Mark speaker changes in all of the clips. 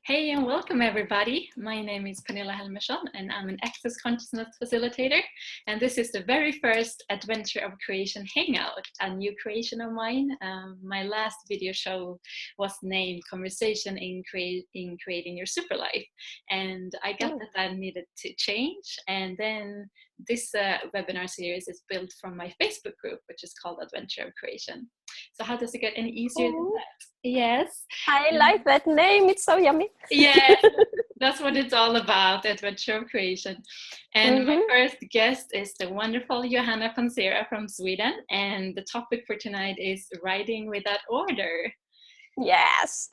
Speaker 1: Hey and welcome everybody. My name is Pernilla Helmersson and I'm an Access Consciousness Facilitator. And this is the very first Adventure of Creation Hangout, a new creation of mine. My last video show was named Conversation in Creating Your Super Life. And I got that needed to change. And then this webinar series is built from my Facebook group, which is called Adventure of Creation. So how does it get any easier than that? Yes.
Speaker 2: I like that name. It's so yummy.
Speaker 1: Yes, that's what it's all about, Adventure of Creation. And my first guest is the wonderful Johanna Pansera from Sweden. And the topic for tonight is writing without order.
Speaker 2: Yes.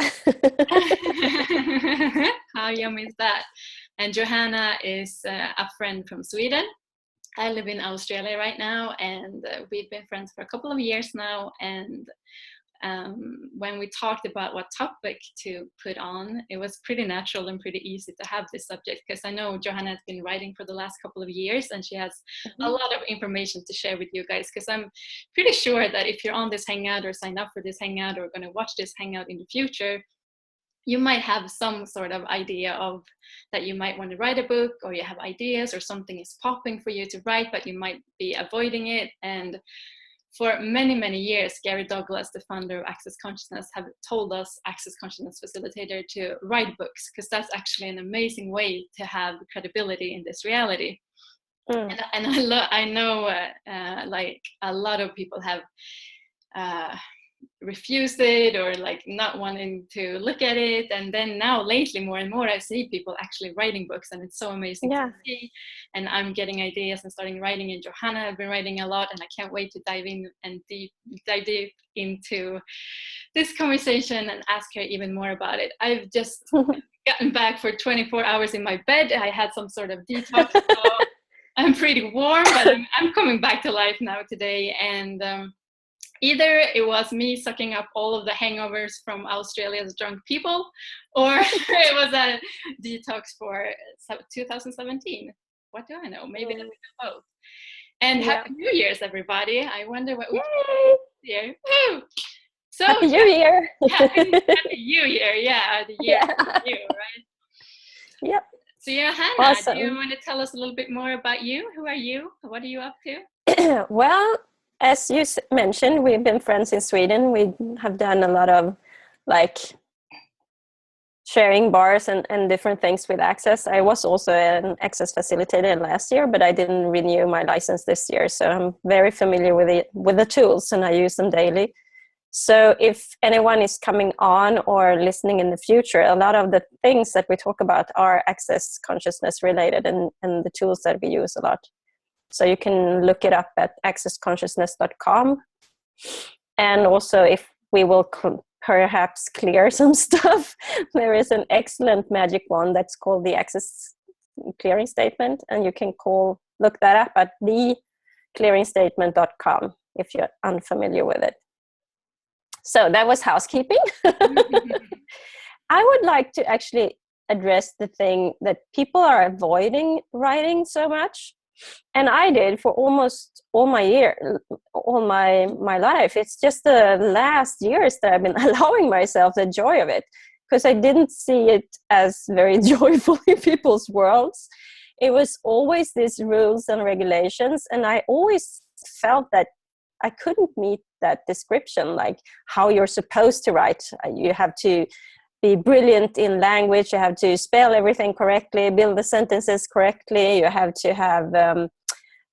Speaker 1: How yummy is that? And Johanna is a friend from Sweden. I live in Australia right now, and we've been friends for a couple of years now. And when we talked about what topic to put on, it was pretty natural and pretty easy to have this subject, because I know Johanna has been writing for the last couple of years and she has a lot of information to share with you guys, because I'm pretty sure that if you're on this hangout or sign up for this hangout or going to watch this hangout in the future, you might have some sort of idea of that you might want to write a book, or you have ideas, or something is popping for you to write, but you might be avoiding it. And for many, many years, Gary Douglas, the founder of Access Consciousness, have told us, Access Consciousness Facilitator, to write books, because that's actually an amazing way to have credibility in this reality. And I know like a lot of people have refused it, or like not wanting to look at it, and then now lately more and more I see people actually writing books, and it's so amazing to see. And I'm getting ideas and starting writing, and Johanna have been writing a lot, and I can't wait to dive in and dive deep into this conversation and ask her even more about it. I've just gotten back for 24 hours in my bed. I had some sort of detox, so I'm pretty warm, but I'm coming back to life now today. And either it was me sucking up all of the hangovers from Australia's drunk people, or it was a detox for 2017. What do I know? Maybe a bit of both. And Happy New Year's, everybody. I wonder what we do this year. Woo! So,
Speaker 2: Happy New Year.
Speaker 1: Happy New Year. Yeah, the year you, right?
Speaker 2: Yep.
Speaker 1: So Johanna, do you want to tell us a little bit more about you? Who are you? What are you up to?
Speaker 2: Well, as you mentioned, we've been friends in Sweden. We have done a lot of like sharing bars and different things with Access. I was also an Access facilitator last year, but I didn't renew my license this year. So I'm very familiar with the tools, and I use them daily. So if anyone is coming on or listening in the future, a lot of the things that we talk about are Access consciousness related, and the tools that we use a lot. So you can look it up at accessconsciousness.com. And also, if we will perhaps clear some stuff, there is an excellent magic wand that's called the Access Clearing Statement. And you can look that up at theclearingstatement.com if you're unfamiliar with it. So that was housekeeping. I would like to actually address the thing that people are avoiding writing so much. And I did for almost all my life. It's just the last years that I've been allowing myself the joy of it, because I didn't see it as very joyful in people's worlds. It was always these rules and regulations, and I always felt that I couldn't meet that description, like how you're supposed to write. You have to be brilliant in language, you have to spell everything correctly, build the sentences correctly, you have to have a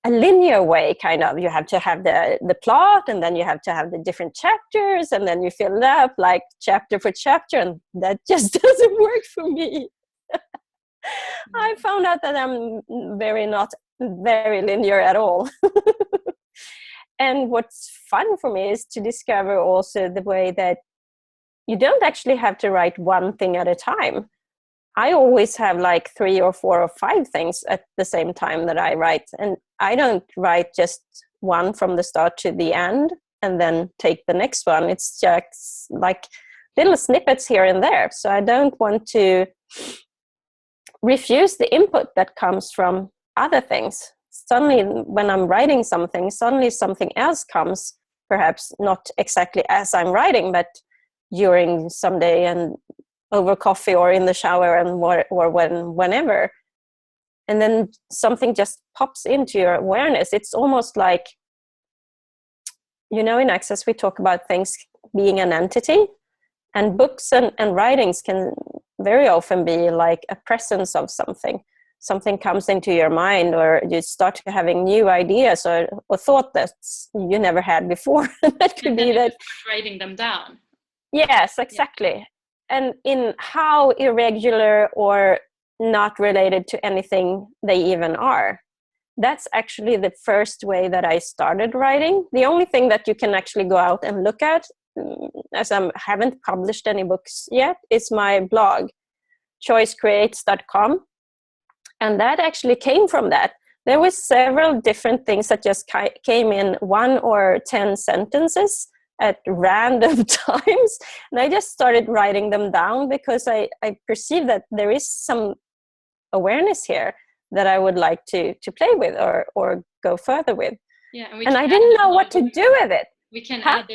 Speaker 2: linear way, kind of. You have to have the plot, and then you have to have the different chapters, and then you fill it up like chapter for chapter, and that just doesn't work for me. I found out that I'm not very linear at all. And what's fun for me is to discover also the way that you don't actually have to write one thing at a time. I always have like 3 or 4 or 5 things at the same time that I write. And I don't write just one from the start to the end and then take the next one. It's just like little snippets here and there. So I don't want to refuse the input that comes from other things. Suddenly, when I'm writing something, suddenly something else comes, perhaps not exactly as I'm writing, but during some day, and over coffee or in the shower and whenever. And then something just pops into your awareness. It's almost like, in Access, we talk about things being an entity, and books and writings can very often be like a presence of something. Something comes into your mind, or you start having new ideas or thought that you never had before. That could be that.
Speaker 1: Writing them down.
Speaker 2: Yes, exactly. Yeah. And in how irregular or not related to anything they even are. That's actually the first way that I started writing. The only thing that you can actually go out and look at, as I haven't published any books yet, is my blog, choicecreates.com. And that actually came from that. There were several different things that just came in 1 or 10 sentences at random times. And I just started writing them down because I perceived that there is some awareness here that I would like to play with or go further with.
Speaker 1: Yeah,
Speaker 2: and I didn't know what to do with it.
Speaker 1: We can add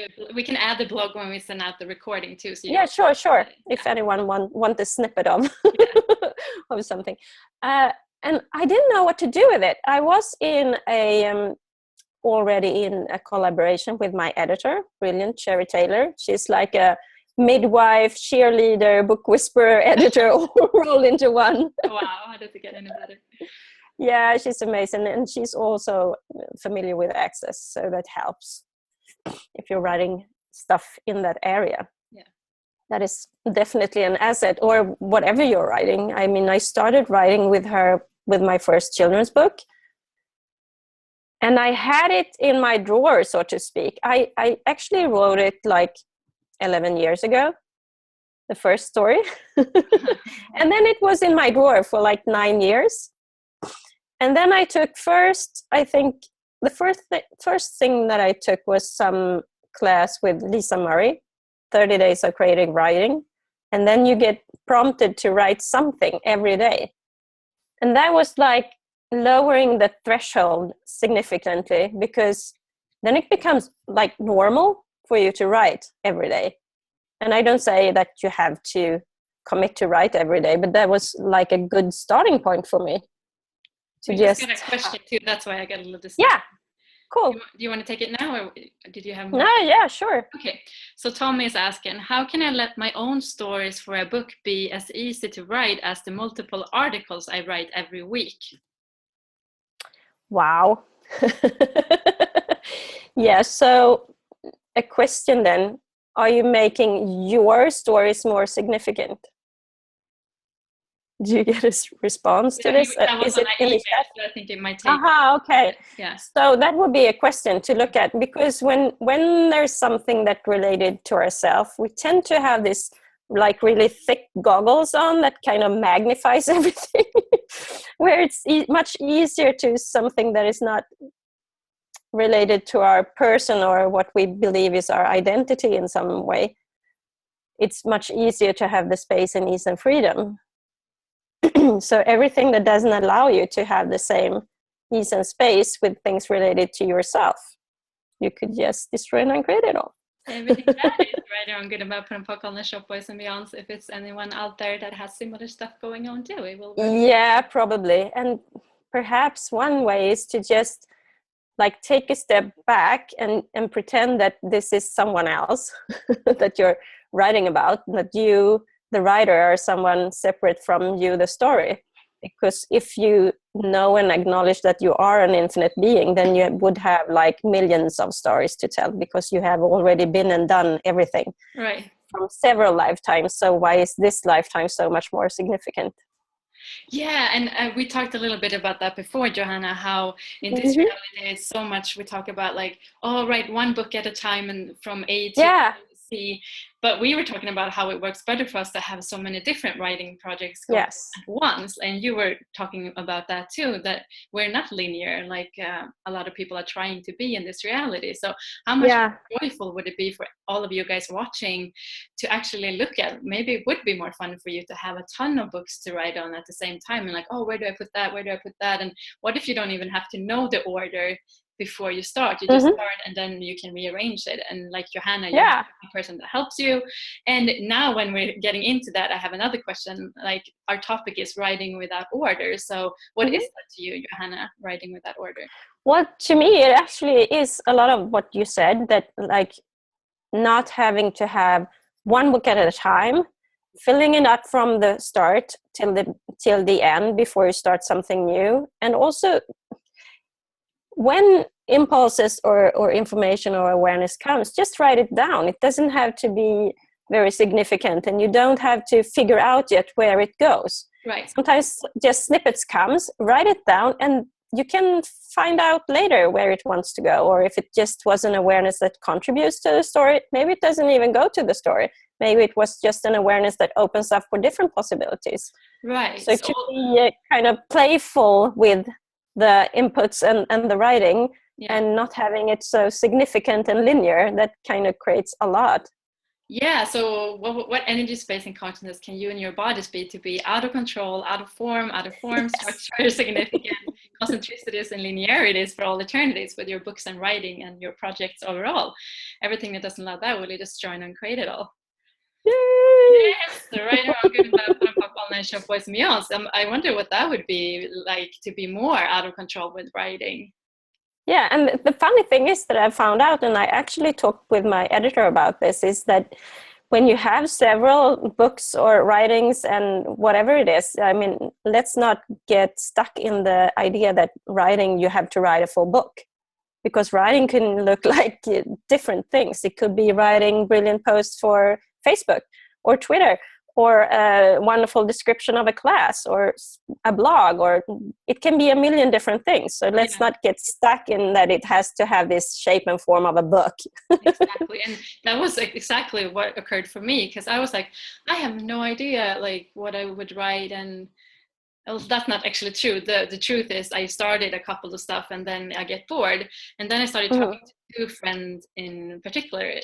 Speaker 1: the blog when we send out the recording too. So
Speaker 2: yeah, sure. Yeah. If anyone want a snippet of of something, and I didn't know what to do with it. I was in already in a collaboration with my editor, brilliant Sherry Taylor. She's like a midwife, cheerleader, book whisperer, editor, all rolled into one.
Speaker 1: Wow, how does it get any better?
Speaker 2: Yeah, she's amazing, and she's also familiar with Access, so that helps if you're writing stuff in that area.
Speaker 1: Yeah,
Speaker 2: that is definitely an asset, or whatever you're writing. I mean, I started writing with her with my first children's book, and I had it in my drawer, so to speak. I actually wrote it like 11 years ago, the first story. And then it was in my drawer for like 9 years. And then I took I think the first thing that I took was some class with Lisa Murray, 30 Days of Creative Writing. And then you get prompted to write something every day. And that was like lowering the threshold significantly, because then it becomes like normal for you to write every day. And I don't say that you have to commit to write every day, but that was like a good starting point for me.
Speaker 1: We just got a question too. That's why I got a little distracted.
Speaker 2: Yeah, cool.
Speaker 1: Do you want to take it now, or did you have more?
Speaker 2: No, yeah, sure.
Speaker 1: Okay, so Tommy is asking, how can I let my own stories for a book be as easy to write as the multiple articles I write every week?
Speaker 2: Wow. Yeah, so a question then, are you making your stories more significant? Do you get a response to this?
Speaker 1: Is it in the chat? I think it might take.
Speaker 2: Okay.
Speaker 1: Yeah.
Speaker 2: So that would be a question to look at, because when there's something that related to ourselves, we tend to have this like really thick goggles on that kind of magnifies everything, where it's much easier to something that is not related to our person or what we believe is our identity in some way. It's much easier to have the space and ease and freedom. So everything that doesn't allow you to have the same ease and space with things related to yourself, you could just destroy and uncreate it all.
Speaker 1: Everything that is right on Good About Put Puck on the Shop Boys and Beyonds. If it's anyone out there that has similar stuff going on too, it will work.
Speaker 2: Yeah, probably. And perhaps one way is to just like take a step back and pretend that this is someone else that you're writing about, that you, the writer, are someone separate from you, the story. Because if you know and acknowledge that you are an infinite being, then you would have like millions of stories to tell, because you have already been and done everything,
Speaker 1: right,
Speaker 2: from several lifetimes. So why is this lifetime so much more significant?
Speaker 1: Yeah, and we talked a little bit about that before, Johanna, how in this reality it's so much we talk about like, oh, write one book at a time and from A to C. But we were talking about how it works better for us to have so many different writing projects going at once. And you were talking about that too, that we're not linear like a lot of people are trying to be in this reality. So how much joyful would it be for all of you guys watching to actually look at, maybe it would be more fun for you to have a ton of books to write on at the same time, and like, oh, where do I put that? Where do I put that? And what if you don't even have to know the order? before you start. You just start and then you can rearrange it. And like Johanna, you have a person that helps you. And now when we're getting into that, I have another question. Like, our topic is writing without order. So what is that to you, Johanna, writing without order?
Speaker 2: Well, to me, it actually is a lot of what you said, that like not having to have one book at a time, filling it up from the start till the end before you start something new. And also, when impulses or information or awareness comes, just write it down. It doesn't have to be very significant, and you don't have to figure out yet where it goes.
Speaker 1: Right.
Speaker 2: Sometimes just snippets comes, write it down, and you can find out later where it wants to go. Or if it just was an awareness that contributes to the story, maybe it doesn't even go to the story. Maybe it was just an awareness that opens up for different possibilities.
Speaker 1: Right.
Speaker 2: So to be kind of playful with the inputs and the writing, and not having it so significant and linear, that kind of creates a lot.
Speaker 1: Yeah, so what energy, space, and consciousness can you and your bodies be to be out of control, out of form, structure, significant, concentricities, and linearities for all eternities with your books and writing and your projects overall? Everything that doesn't allow that, will you just join and create it all?
Speaker 2: Yay!
Speaker 1: Yes, the writer on good and bad, fun, pop, all nation, boys and beyond. I wonder what that would be like, to be more out of control with writing.
Speaker 2: Yeah, and the funny thing is that I found out, and I actually talked with my editor about this, is that when you have several books or writings and whatever it is, I mean, let's not get stuck in the idea that writing, you have to write a full book. Because writing can look like different things. It could be writing brilliant posts for Facebook or Twitter, or a wonderful description of a class or a blog, or it can be a million different things. So let's not get stuck in that it has to have this shape and form of a book.
Speaker 1: Exactly. And that was exactly what occurred for me, because I was like, I have no idea like what I would write. And well, that's not actually true. The truth is, I started a couple of stuff and then I get bored. And then I started talking to two friends in particular,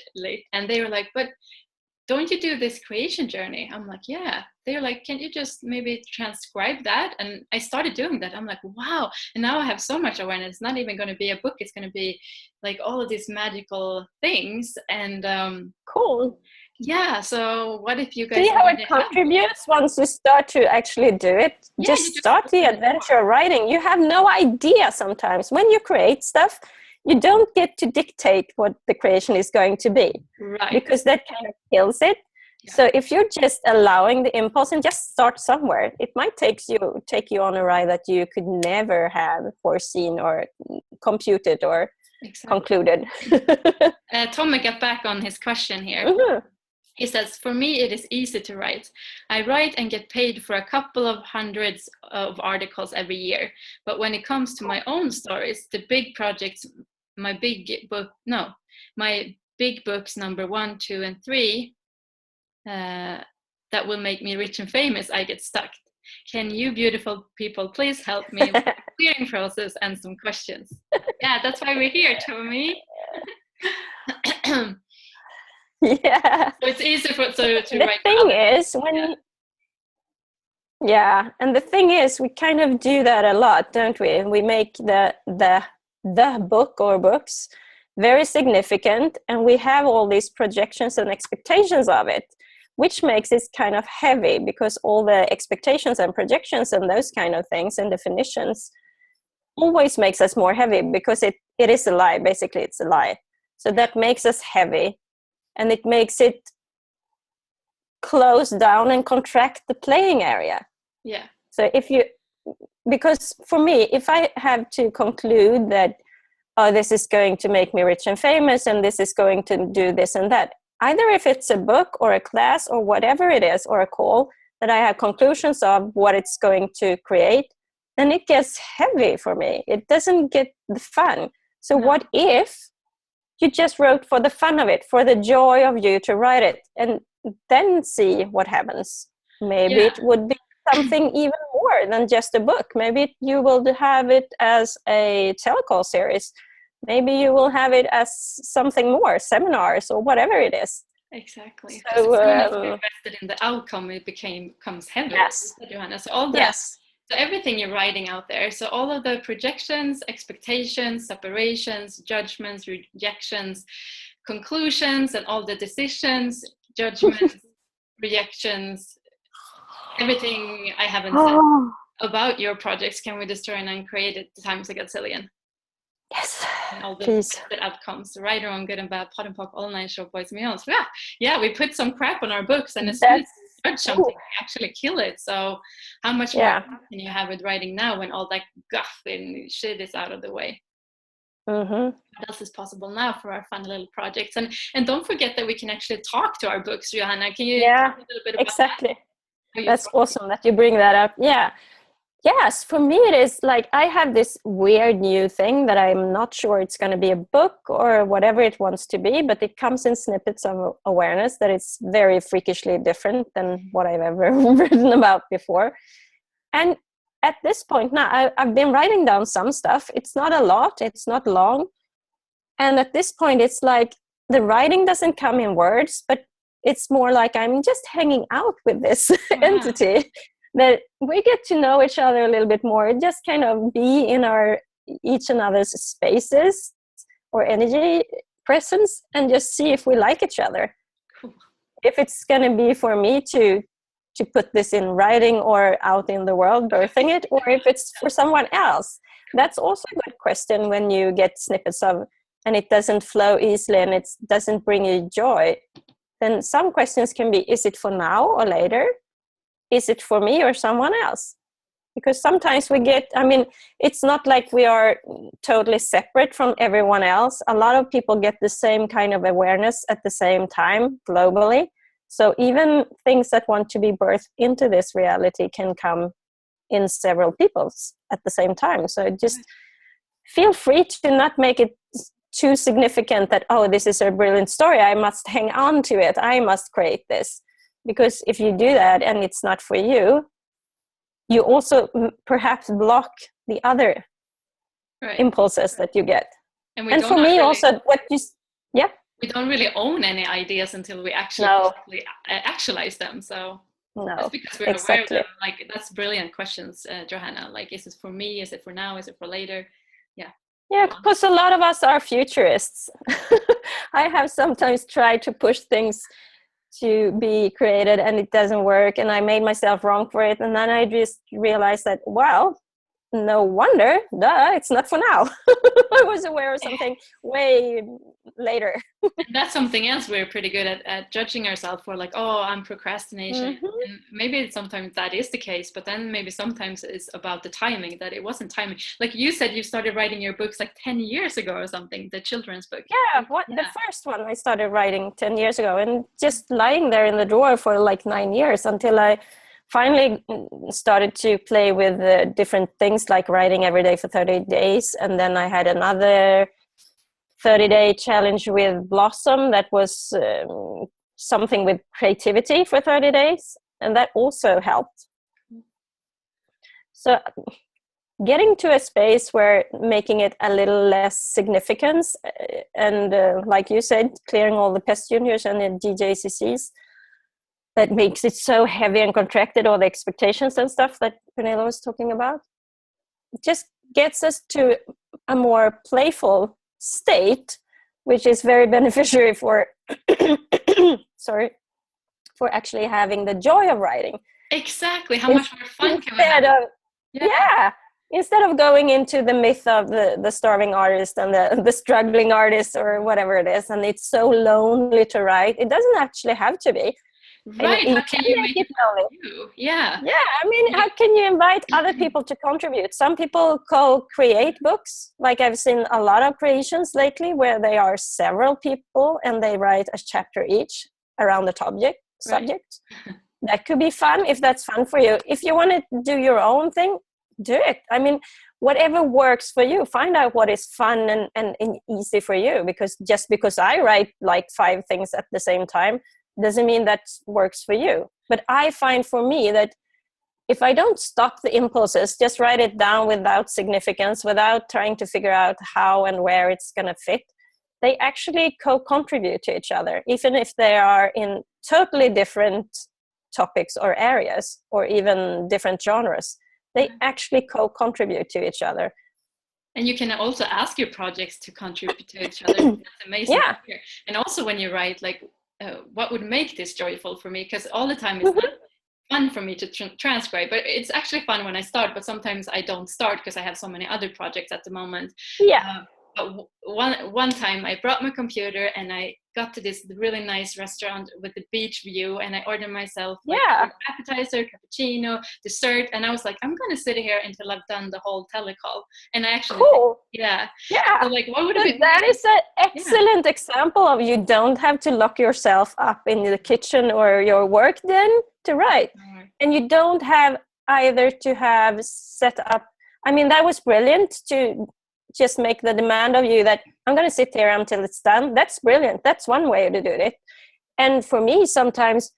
Speaker 1: and they were like, but don't you do this creation journey? I'm like, yeah. They're like, can you just maybe transcribe that? And I started doing that. I'm like, wow. And now I have so much awareness. It's not even going to be a book. It's going to be like all of these magical things. And
Speaker 2: cool.
Speaker 1: Yeah. So what if you guys
Speaker 2: see how it contributes once you start to actually do it? Yeah, just start the adventure of writing. You have no idea sometimes when you create stuff. You don't get to dictate what the creation is going to be,
Speaker 1: right?
Speaker 2: Because that kind of kills it. Yeah. So if you're just allowing the impulse and just start somewhere, it might take you on a ride that you could never have foreseen or computed or concluded.
Speaker 1: Tom got back on his question here. He says, for me, it is easy to write. I write and get paid for a couple of hundreds of articles every year. But when it comes to my own stories, the big projects, my big books, number 1, 2, and 3, that will make me rich and famous, I get stuck. Can you beautiful people please help me with the clearing process and some questions? Yeah, that's why we're here, Tommy.
Speaker 2: Yeah.
Speaker 1: So it's easy to write.
Speaker 2: The thing is, and the thing is, we kind of do that a lot, don't we? We make the book or books very significant, and we have all these projections and expectations of it, which makes it kind of heavy, because all the expectations and projections and those kind of things and definitions always makes us more heavy, because it is a lie. Basically, it's a lie. So that makes us heavy. And it makes it close down and contract the playing area.
Speaker 1: Yeah.
Speaker 2: So because for me, if I have to conclude that, this is going to make me rich and famous, and this is going to do this and that, either if it's a book or a class or whatever it is, or a call, that I have conclusions of what it's going to create, then it gets heavy for me. It doesn't get the fun. So what if you just wrote for the fun of it, for the joy of you to write it, and then see what happens? Maybe it would be something even more than just a book. Maybe you will have it as a telecall series. Maybe you will have it as something more, seminars or whatever it is.
Speaker 1: Exactly. So as soon as we invested in the outcome, it becomes heavy.
Speaker 2: Yes.
Speaker 1: Johanna. So all that So everything you're writing out there, so all of the projections, expectations, separations, judgments, rejections, conclusions, and all the decisions, judgments, rejections, everything I haven't said about your projects, Can We Destroy and Uncreate It times a gazillion.
Speaker 2: Yes,
Speaker 1: and all the
Speaker 2: please.
Speaker 1: outcomes, right, wrong, good and bad, pot and pock, all nine short boys and beyond. So yeah, we put some crap on our books, and as soon as you judge something, we actually kill it. So how much more can you have with writing now when all that guff and shit is out of the way? What else is possible now for our fun little projects? And don't forget that we can actually talk to our books, Johanna. Can you talk a little bit about that?
Speaker 2: That's awesome that you bring that up. Yes, for me it is like I have this weird new thing that I'm not sure it's going to be a book or whatever it wants to be, but it comes in snippets of awareness that it's very freakishly different than what I've ever written about before. And at this point now, I've been writing down some stuff. It's not a lot, it's not long. And at this point, it's like the writing doesn't come in words, but it's more like I'm just hanging out with this entity, that we get to know each other a little bit more, just kind of be in each another's spaces or energy presence, and just see if we like each other. Cool. If it's going to be for me to put this in writing or out in the world, birthing it, or if it's for someone else. That's also a good question when you get snippets of, and it doesn't flow easily and it doesn't bring you joy. Then some questions can be, is it for now or later? Is it for me or someone else? Because sometimes it's not like we are totally separate from everyone else. A lot of people get the same kind of awareness at the same time globally. So even things that want to be birthed into this reality can come in several people's at the same time. So just feel free to not make it too significant that, oh, this is a brilliant story, I must hang on to it, I must create this. Because if you do that and it's not for you, you also perhaps block the other impulses that you get. And for me also, we
Speaker 1: don't really own any ideas until we actually actualize them. So that's because we're aware of them. Like, that's brilliant questions, Johanna. Like, is it for me? Is it for now? Is it for later?
Speaker 2: Yeah, because a lot of us are futurists. I have sometimes tried to push things to be created and it doesn't work, and I made myself wrong for it, and then I just realized that, well, no wonder, it's not for now. I was aware of something way later.
Speaker 1: And that's something else we're pretty good at judging ourselves for, like, oh, I'm procrastination. And maybe sometimes that is the case, but then maybe sometimes it's about the timing, that it wasn't timing. Like you said, you started writing your books like 10 years ago or something, the children's book.
Speaker 2: The first one I started writing 10 years ago, and just lying there in the drawer for like 9 years until I finally started to play with different things, like writing every day for 30 days. And then I had another 30-day challenge with Blossom that was something with creativity for 30 days. And that also helped. So getting to a space where making it a little less significance and like you said, clearing all the pest juniors and the DJCCs, that makes it so heavy and contracted, all the expectations and stuff that Pernilla was talking about. It just gets us to a more playful state, which is very beneficial for for actually having the joy of writing.
Speaker 1: Exactly. How much more fun can we have?
Speaker 2: Instead of going into the myth of the starving artist and the struggling artist or whatever it is, and it's so lonely to write, it doesn't actually have to be.
Speaker 1: Right, how can you make it you?
Speaker 2: How can you invite other people to contribute? Some people co-create books. Like, I've seen a lot of creations lately where they are several people and they write a chapter each around the subject. That could be fun if that's fun for you. If you want to do your own thing, do it. Whatever works for you. Find out what is fun and easy for you, because just because I write like 5 things at the same time doesn't mean that works for you. But I find for me that if I don't stop the impulses, just write it down without significance, without trying to figure out how and where it's going to fit, they actually co-contribute to each other, even if they are in totally different topics or areas or even different genres. They actually co-contribute to each other.
Speaker 1: And you can also ask your projects to contribute to each other. That's amazing to hear. And also when you write, like, what would make this joyful for me? Because all the time it's not fun for me to transcribe, but it's actually fun when I start, but sometimes I don't start because I have so many other projects at the moment. But one time I brought my computer and I got to this really nice restaurant with the beach view, and I ordered myself appetizer, cappuccino, dessert, and I was like, I'm gonna sit here until I've done the whole telecall. And I actually so like, what would it be?
Speaker 2: That is an excellent example of, you don't have to lock yourself up in the kitchen or your work den to write. And you don't have either to have set up, I mean, that was brilliant to just make the demand of you that I'm going to sit here until it's done. That's brilliant. That's one way to do it. And for me, sometimes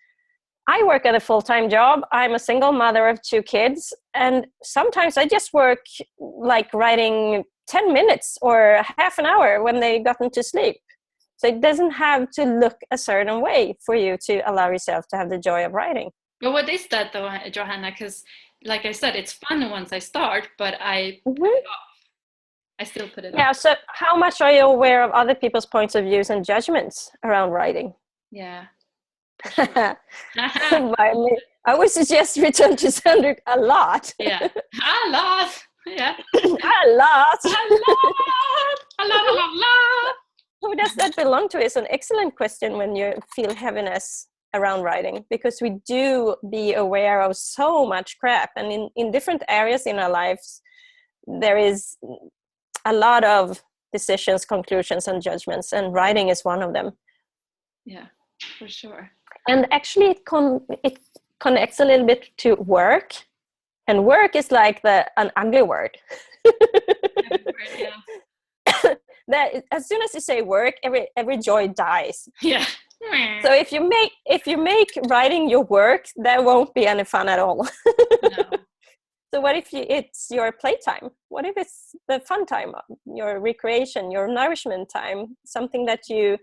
Speaker 2: I work at a full-time job. I'm a single mother of 2 kids. And sometimes I just work like writing 10 minutes or half an hour when they gotten to sleep. So it doesn't have to look a certain way for you to allow yourself to have the joy of writing.
Speaker 1: But what is that though, Johanna? Because like I said, it's fun once I start, but I still put it off.
Speaker 2: So how much are you aware of other people's points of views and judgments around writing?
Speaker 1: Yeah.
Speaker 2: Sure. I would suggest return to sender a lot.
Speaker 1: Yeah. A lot. Yeah.
Speaker 2: A lot.
Speaker 1: A lot.
Speaker 2: Who does that belong to is an excellent question when you feel heaviness around writing, because we do be aware of so much crap, and in different areas in our lives there is a lot of decisions, conclusions, and judgments, and writing is one of them.
Speaker 1: Yeah, for sure.
Speaker 2: And actually it connects a little bit to work, and work is like an ugly word. That as soon as you say work, every joy dies.
Speaker 1: Yeah.
Speaker 2: So if you make writing your work, there won't be any fun at all.
Speaker 1: No.
Speaker 2: So what if it's your playtime? What if it's the fun time, your recreation, your nourishment time, something that you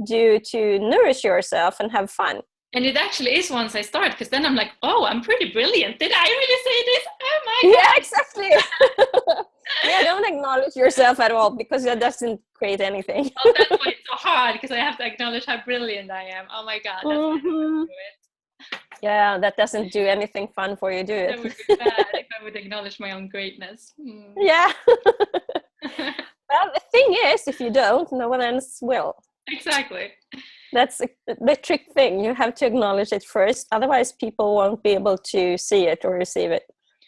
Speaker 2: do to nourish yourself and have fun?
Speaker 1: And it actually is once I start, because then I'm like, oh, I'm pretty brilliant. Did I really say this? Oh my God.
Speaker 2: Yeah, exactly. Don't acknowledge yourself at all, because that doesn't create anything.
Speaker 1: Oh, that's why it's so hard, because I have to acknowledge how brilliant I am. Oh my God, that's why I don't do it.
Speaker 2: Yeah, that doesn't do anything fun for you, do it?
Speaker 1: That would be bad if I would acknowledge my own greatness.
Speaker 2: Yeah. Well, the thing is, if you don't, no one else will.
Speaker 1: Exactly.
Speaker 2: That's the trick thing. You have to acknowledge it first. Otherwise, people won't be able to see it or receive it.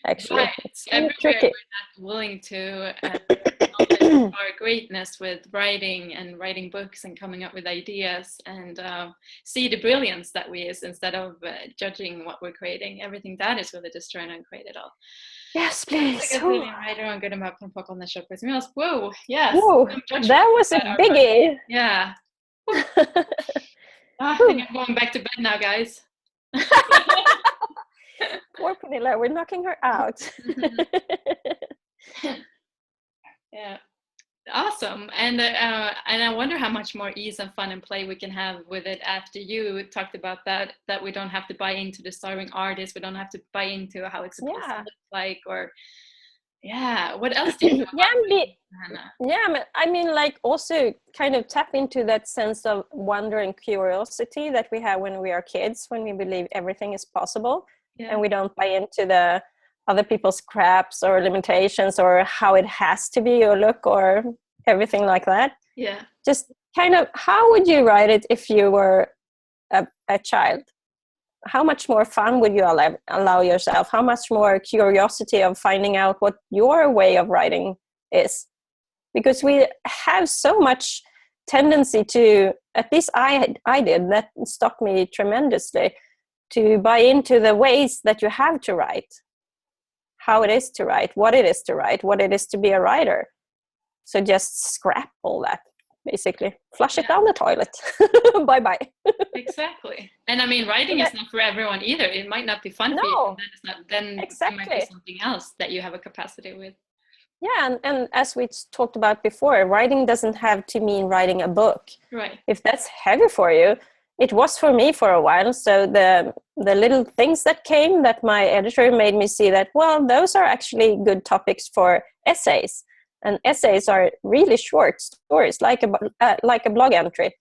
Speaker 2: Actually,
Speaker 1: right.
Speaker 2: It's
Speaker 1: tricky. We're not willing to acknowledge our greatness with writing and writing books and coming up with ideas, and see the brilliance that we is, instead of judging what we're creating. Everything that is really just trying to create it all.
Speaker 2: Yes, please.
Speaker 1: Like a brilliant writer on good map and on the shop with me. Whoa, yes.
Speaker 2: Whoa, that was a biggie.
Speaker 1: Yeah. I think I'm going back to bed now, guys.
Speaker 2: Poor Pernilla, we're knocking her out.
Speaker 1: Yeah, awesome. And I wonder how much more ease and fun and play we can have with it after you talked about that we don't have to buy into the starving artist, we don't have to buy into how it's supposed to look like, or what else do you know about
Speaker 2: I mean, like, also kind of tap into that sense of wonder and curiosity that we have when we are kids, when we believe everything is possible. And we don't buy into the other people's craps or limitations or how it has to be or look or everything like that.
Speaker 1: Yeah.
Speaker 2: Just kind of, how would you write it if you were a child? How much more fun would you allow yourself? How much more curiosity of finding out what your way of writing is? Because we have so much tendency to, at least I did, that stopped me tremendously, to buy into the ways that you have to write, how it is to write, what it is to write, what it is to be a writer. So just scrap all that, basically. Flush it down the toilet. Bye-bye.
Speaker 1: Exactly. And I mean, writing is not for everyone either. It might not be fun for you. Then
Speaker 2: exactly.
Speaker 1: It might be something else that you have a capacity with.
Speaker 2: Yeah, and as we talked about before, writing doesn't have to mean writing a book.
Speaker 1: Right.
Speaker 2: If that's heavy for you, it was for me for a while. So the little things that came, that my editor made me see that, well, those are actually good topics for essays, and essays are really short stories, like a blog entry.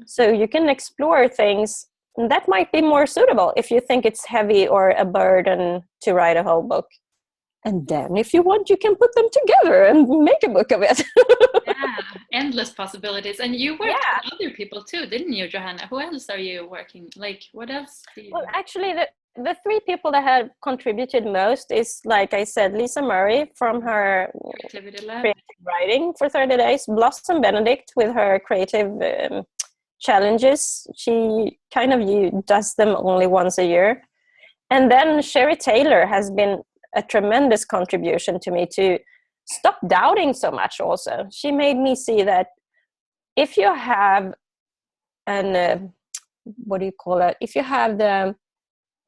Speaker 2: So you can explore things that might be more suitable if you think it's heavy or a burden to write a whole book. And then if you want, you can put them together and make a book of it.
Speaker 1: Yeah, endless possibilities. And you worked with other people too, didn't you, Johanna? Who else are you working? Like, what else do you do?
Speaker 2: Well, actually, the three people that have contributed most is, like I said, Lisa Murray from her
Speaker 1: Creativity Lab.
Speaker 2: creative writing for 30 days, Blossom Benedict with her creative challenges. She kind of does them only once a year. And then Sherry Taylor has been a tremendous contribution to me to stop doubting so much also. She made me see that if you have what do you call it? If you have the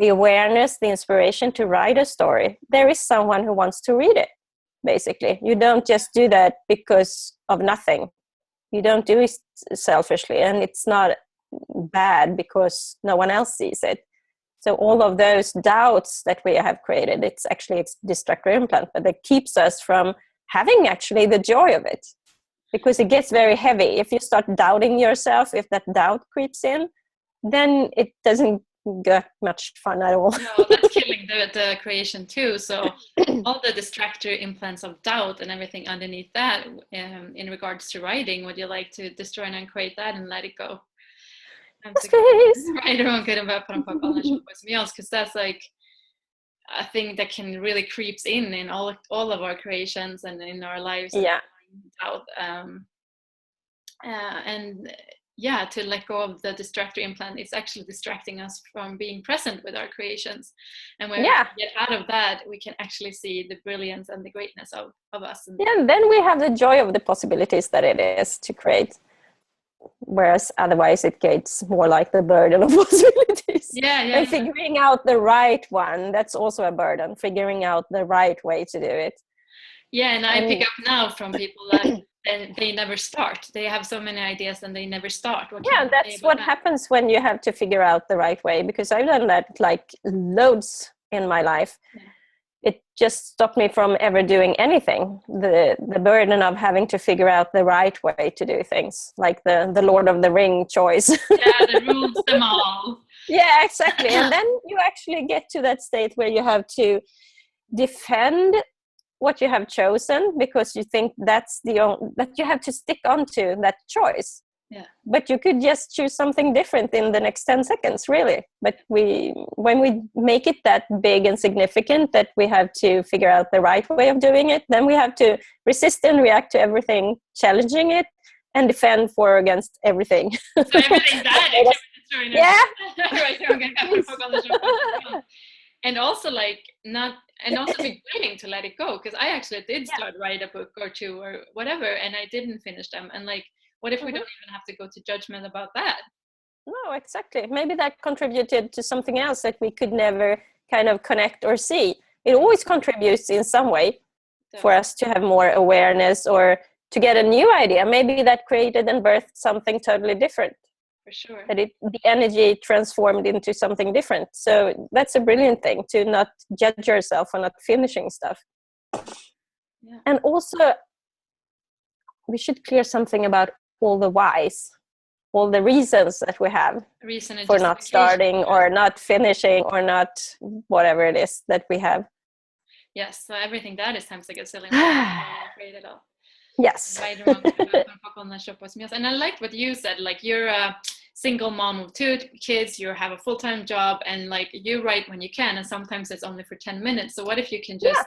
Speaker 2: awareness, the inspiration to write a story, there is someone who wants to read it, basically. You don't just do that because of nothing. You don't do it selfishly, and it's not bad because no one else sees it. So all of those doubts that we have created, it's actually a distractor implant, but it keeps us from having actually the joy of it, because it gets very heavy. If you start doubting yourself, if that doubt creeps in, then it doesn't get much fun at all.
Speaker 1: No, that's killing the creation too. So all the distractor implants of doubt and everything underneath that, in regards to writing, would you like to destroy and uncreate that and let it go? Because that's like a thing that can really creeps in all of our creations and in our lives.
Speaker 2: Yeah.
Speaker 1: And yeah, to let go of the distractor implant, it's actually distracting us from being present with our creations. And when we get out of that, we can actually see the brilliance and the greatness of us.
Speaker 2: And then we have the joy of the possibilities that it is to create. Whereas otherwise it gets more like the burden of possibilities. And figuring out the right one, that's also a burden, figuring out the right way to do it.
Speaker 1: Yeah, and I pick up now from people that they never start. They have so many ideas and they never start.
Speaker 2: That's what happens when you have to figure out the right way, because I've done that like loads in my life. It just stopped me from ever doing anything. The burden of having to figure out the right way to do things, like the Lord of the Ring choice.
Speaker 1: The rules them all.
Speaker 2: Yeah, exactly. And then you actually get to that state where you have to defend what you have chosen, because you think that's that you have to stick onto that choice.
Speaker 1: Yeah.
Speaker 2: But you could just choose something different in the next 10 seconds, really. But when we make it that big and significant that we have to figure out the right way of doing it, then we have to resist and react to everything, challenging it, and defend for or against everything.
Speaker 1: So everything that and also be willing to let it go, because I actually did start write a book or two or whatever, and I didn't finish them. And like, what if we don't even have to go to judgment about that?
Speaker 2: No, exactly. Maybe that contributed to something else that we could never kind of connect or see. It always contributes in some way for us to have more awareness or to get a new idea. Maybe that created and birthed something totally different.
Speaker 1: For sure.
Speaker 2: That the energy transformed into something different. So that's a brilliant thing, to not judge yourself for not finishing stuff. Yeah. And also, we should clear something about all the whys, all the reasons that we have for not starting or not finishing or not whatever it is that we have.
Speaker 1: Yes, so everything that is times like a silly create it all.
Speaker 2: Yes.
Speaker 1: And I liked what you said, like you're a single mom of 2 kids, you have a full-time job, and like you write when you can, and sometimes it's only for 10 minutes. So what if you can just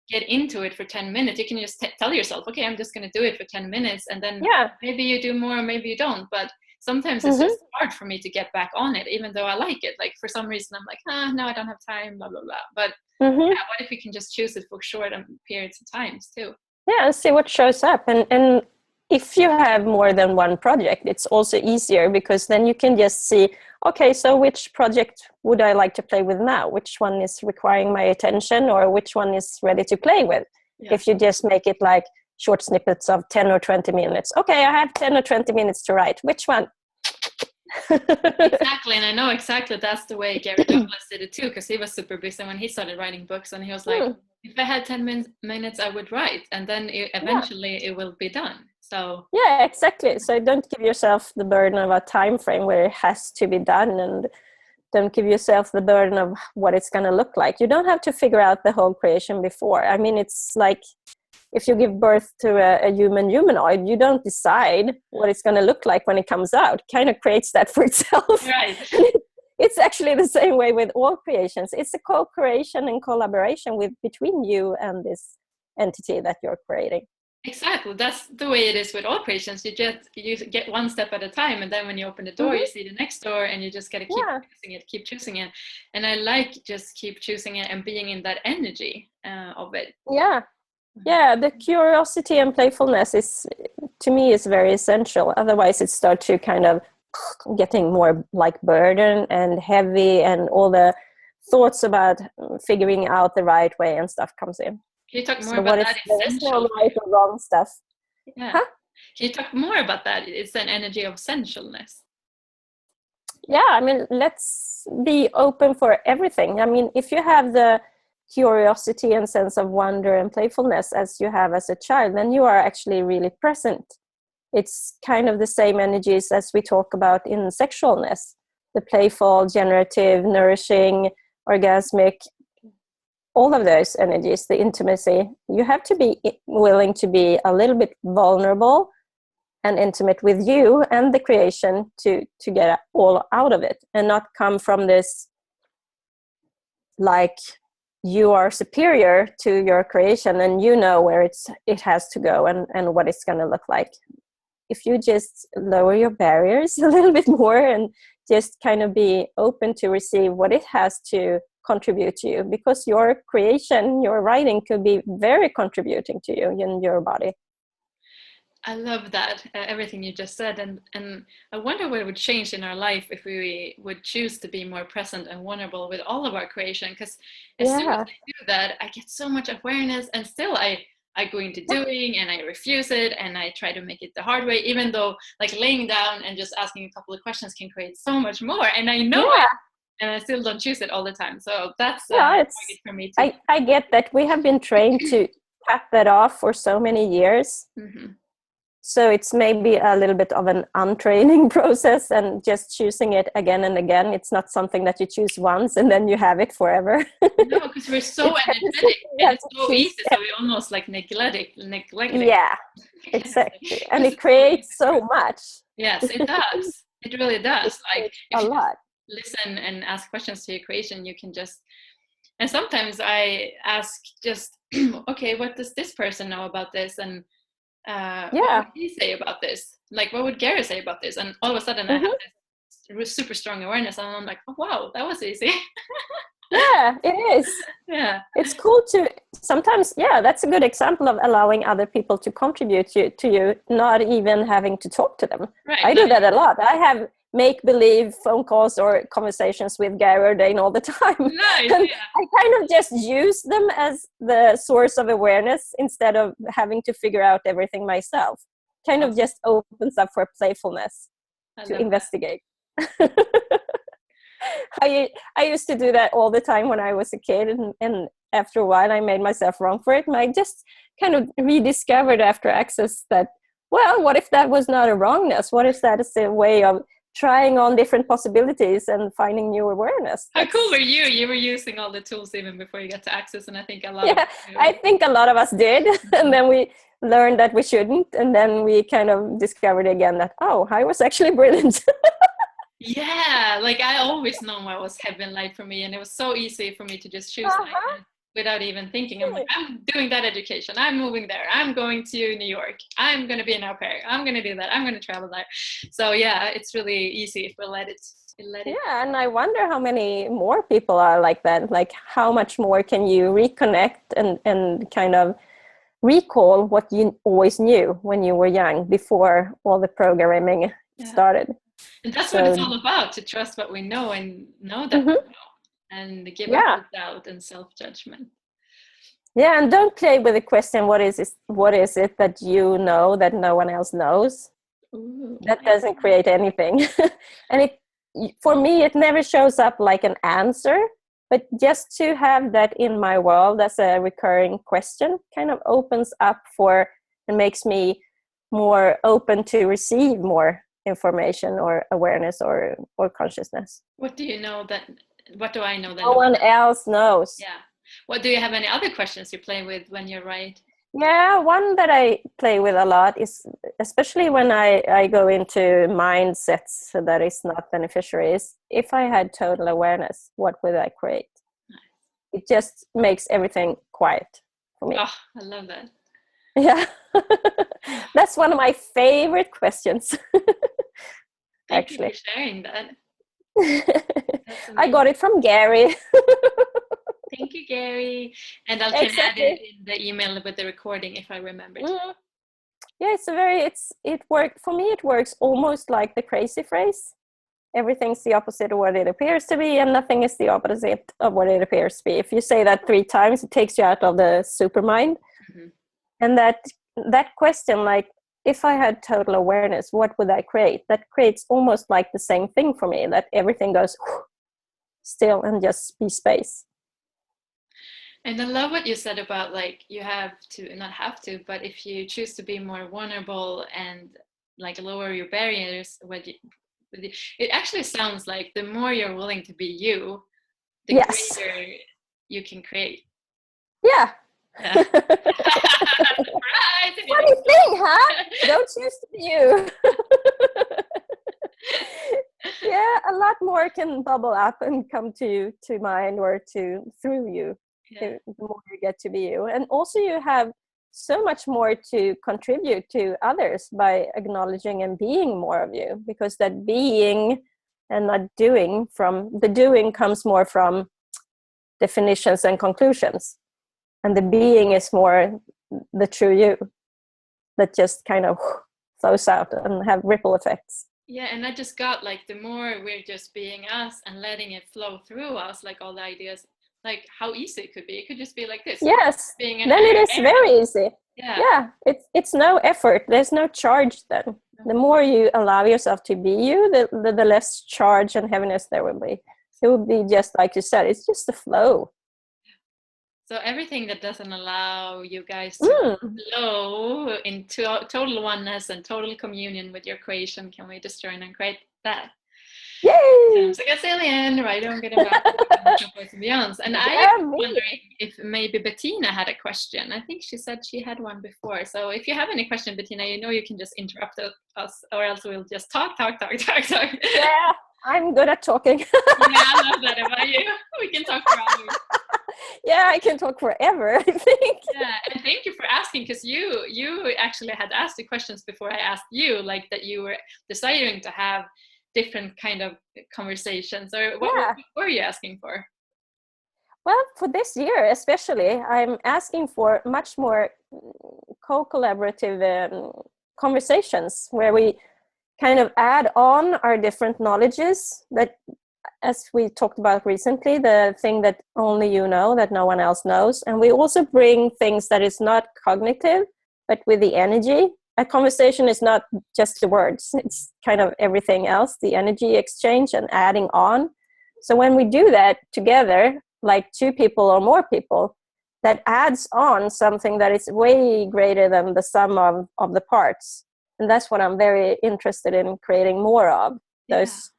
Speaker 1: get into it for 10 minutes? You can just tell yourself, okay, I'm just going to do it for 10 minutes, and then maybe you do more, maybe you don't. But sometimes it's just hard for me to get back on it, even though I like it. Like for some reason I'm like, no, I don't have time, blah blah blah. But what if we can just choose it for short periods of times too?
Speaker 2: Yeah, and see what shows up. And if you have more than one project, it's also easier, because then you can just see, okay, so which project would I like to play with now? Which one is requiring my attention, or which one is ready to play with? Yeah. If you just make it like short snippets of 10 or 20 minutes. Okay, I have 10 or 20 minutes to write. Which one?
Speaker 1: Exactly, and I know exactly that's the way Gary Douglas did it too, because he was super busy when he started writing books, and he was like,
Speaker 2: Hmm.
Speaker 1: if I had 10 minutes, I would write, and then
Speaker 2: Yeah.
Speaker 1: eventually it will be done. So
Speaker 2: Yeah, exactly. So don't give yourself the burden of a time frame where it has to be done, and don't give yourself the burden of what it's going to look like. You don't have to figure out the whole creation before. I mean, it's like if you give birth to a human humanoid, you don't decide what it's going to look like when it comes out. It kind of creates that for itself.
Speaker 1: right.
Speaker 2: It's actually the same way with all creations. It's a co-creation and collaboration between you and this entity that you're creating.
Speaker 1: Exactly, that's the way it is with all creations. You get one step at a time, and then when you open the door,
Speaker 2: Mm-hmm.
Speaker 1: you see the next door, and you just gotta keep choosing it. And I like just keep choosing it and being in that energy of it.
Speaker 2: Yeah, the curiosity and playfulness is, to me, is very essential. Otherwise it starts to kind of getting more like burden and heavy, and all the thoughts about figuring out the right way and stuff comes in.
Speaker 1: Can you talk more
Speaker 2: So
Speaker 1: about
Speaker 2: what
Speaker 1: that
Speaker 2: is, there is no
Speaker 1: essential?
Speaker 2: right or wrong stuff.
Speaker 1: Yeah.
Speaker 2: Huh?
Speaker 1: Can you talk more about that? It's an energy of essentialness.
Speaker 2: Yeah, I mean, let's be open for everything. I mean, if you have the curiosity and sense of wonder and playfulness as you have as a child, then you are actually really present. It's kind of the same energies as we talk about in sexualness, the playful, generative, nourishing, orgasmic, all of those energies, the intimacy. You have to be willing to be a little bit vulnerable and intimate with you and the creation to get all out of it, and not come from this like you are superior to your creation and you know where it has to go and what it's going to look like. If you just lower your barriers a little bit more and just kind of be open to receive what it has to contribute to you, because your creation, your writing could be very contributing to you in your body.
Speaker 1: I love that, everything you just said, and I wonder what would change in our life if we would choose to be more present and vulnerable with all of our creation. Because as soon as
Speaker 2: Yeah.
Speaker 1: I do that, I get so much awareness, and still I go into doing and I refuse it and I try to make it the hard way, even though like laying down and just asking a couple of questions can create so much more, and I know
Speaker 2: Yeah.
Speaker 1: it, and I still don't choose it all the time. So that's a
Speaker 2: Yeah,
Speaker 1: target for me too.
Speaker 2: I get that. We have been trained to cut that off for so many years.
Speaker 1: Mm-hmm.
Speaker 2: So it's maybe a little bit of an untraining process, and just choosing it again and again. It's not something that you choose once and then you have it forever.
Speaker 1: No, because we're so
Speaker 2: It's kind of
Speaker 1: energetic
Speaker 2: something you
Speaker 1: and
Speaker 2: have
Speaker 1: it's
Speaker 2: to
Speaker 1: so
Speaker 2: choose.
Speaker 1: easy, so we almost like neglect it.
Speaker 2: Yeah, exactly. And
Speaker 1: Because
Speaker 2: it
Speaker 1: it's so easy
Speaker 2: creates
Speaker 1: for
Speaker 2: so
Speaker 1: us.
Speaker 2: much.
Speaker 1: Yes, it does. It really
Speaker 2: It
Speaker 1: does. Like
Speaker 2: creates
Speaker 1: if
Speaker 2: a
Speaker 1: you just
Speaker 2: lot.
Speaker 1: listen and ask questions to your creation, you can just. And sometimes I ask just, okay, what does this person know about this, and what
Speaker 2: Yeah.
Speaker 1: would he say about this? Like, what would Gary say about this? And all of a sudden, I have
Speaker 2: Hmm.
Speaker 1: this super strong awareness, and I'm like, oh wow, that was easy.
Speaker 2: Yeah, it is.
Speaker 1: Yeah,
Speaker 2: It's cool to sometimes, yeah, that's a good example of allowing other people to contribute to you, not even having to talk to them.
Speaker 1: right.
Speaker 2: I do that a lot. I have make believe phone calls or conversations with Gary or Dane all the time.
Speaker 1: Nice.
Speaker 2: And
Speaker 1: Yeah.
Speaker 2: I kind of just use them as the source of awareness instead of having to figure out everything myself. Kind of just opens up for playfulness
Speaker 1: I
Speaker 2: to
Speaker 1: love that.
Speaker 2: investigate. I used to do that all the time when I was a kid, and after a while I made myself wrong for it, and I just kind of rediscovered after Access that, well, what if that was not a wrongness? What if that is a way of trying on different possibilities and finding new awareness?
Speaker 1: How cool were you? You were using all the tools even before you got to Access, and I think a lot of
Speaker 2: Yeah, I think a lot of us did. And then we learned that we shouldn't, and then we kind of discovered again that, oh, I was actually brilliant.
Speaker 1: Yeah, like I always know what was heaven light for me, and it was so easy for me to just choose lightness without even thinking. I'm like, I'm doing that education, I'm moving there, I'm going to New York, I'm going to be an au pair, I'm going to do that, I'm going to travel there. So yeah, it's really easy if we let it.
Speaker 2: Yeah, and I wonder how many more people are like that. Like, how much more can you reconnect and kind of recall what you always knew when you were young, before all the programming started?
Speaker 1: And that's what it's all about, to trust what we know and know that we know, and give up the doubt and self-judgment.
Speaker 2: Yeah, and don't play with the question, what is it that you know that no one else knows?
Speaker 1: Ooh,
Speaker 2: That doesn't create anything. And for me, it never shows up like an answer, but just to have that in my world as a recurring question kind of opens up for and makes me more open to receive more information or awareness or consciousness.
Speaker 1: what do you know that? What do I know that?
Speaker 2: No one else knows.
Speaker 1: Yeah. What do you have any other questions you play with when you write?
Speaker 2: Yeah, one that I play with a lot is, especially when I go into mindsets that is not beneficiaries, if I had total awareness, what would I create? It just makes everything quiet for me.
Speaker 1: Oh, I love that.
Speaker 2: Yeah. That's one of my favorite questions.
Speaker 1: Thank you
Speaker 2: Actually.
Speaker 1: for sharing that.
Speaker 2: I got it from Gary.
Speaker 1: Thank you, Gary. And I can
Speaker 2: Exactly.
Speaker 1: add it in the email with the recording if I remember to.
Speaker 2: Yeah, it worked for me. It works almost like the crazy phrase. Everything's the opposite of what it appears to be, and nothing is the opposite of what it appears to be. If you say that 3 times, it takes you out of the supermind.
Speaker 1: Mm-hmm.
Speaker 2: And that question, like, if I had total awareness, what would I create? That creates almost like the same thing for me, that everything goes still and just be space.
Speaker 1: And I love what you said about, like, you have to, not have to, but if you choose to be more vulnerable and like lower your barriers, it actually sounds like the more you're willing to be you, the
Speaker 2: Yes.
Speaker 1: greater you can create.
Speaker 2: Yeah.
Speaker 1: Yeah.
Speaker 2: Funny thing, huh? Don't choose to be you. Yeah, a lot more can bubble up and come to mind or through you.
Speaker 1: Yeah.
Speaker 2: The more you get to be you, and also you have so much more to contribute to others by acknowledging and being more of you, because that being and not doing, from the doing comes more from definitions and conclusions, and the being is more the true you that just kind of flows out and have ripple effects.
Speaker 1: Yeah, and I just got, like, the more we're just being us and letting it flow through us, like all the ideas, like how easy it could be. It could just be like this.
Speaker 2: Yes,
Speaker 1: Being an
Speaker 2: then it is
Speaker 1: air.
Speaker 2: very easy.
Speaker 1: Yeah.
Speaker 2: Yeah, it's no effort. There's no charge then. The more you allow yourself to be you, the less charge and heaviness there will be. It will be just like you said, it's just a flow.
Speaker 1: So everything that doesn't allow you guys to flow into total oneness and total communion with your creation, can we just join and create that?
Speaker 2: Yay!
Speaker 1: Times a gazillion, right? Don't get about and beyonds. And I was wondering if maybe Bettina had a question. I think she said she had one before. So if you have any question, Bettina, you know you can just interrupt us, or else we'll just talk.
Speaker 2: Yeah, I'm good at talking.
Speaker 1: Yeah, I love that about you. We can talk for hours.
Speaker 2: Yeah, I can talk forever, I think.
Speaker 1: Yeah, and thank you for asking, because you actually had asked the questions before I asked you, like that you were desiring to have different kind of conversations, or what were you asking for?
Speaker 2: Well, for this year especially, I'm asking for much more co-collaborative conversations where we kind of add on our different knowledges that, as we talked about recently, the thing that only you know, that no one else knows. And we also bring things that is not cognitive, but with the energy. A conversation is not just the words, it's kind of everything else, the energy exchange and adding on. So when we do that together, like 2 people or more people, that adds on something that is way greater than the sum of the parts. And that's what I'm very interested in creating more of. Those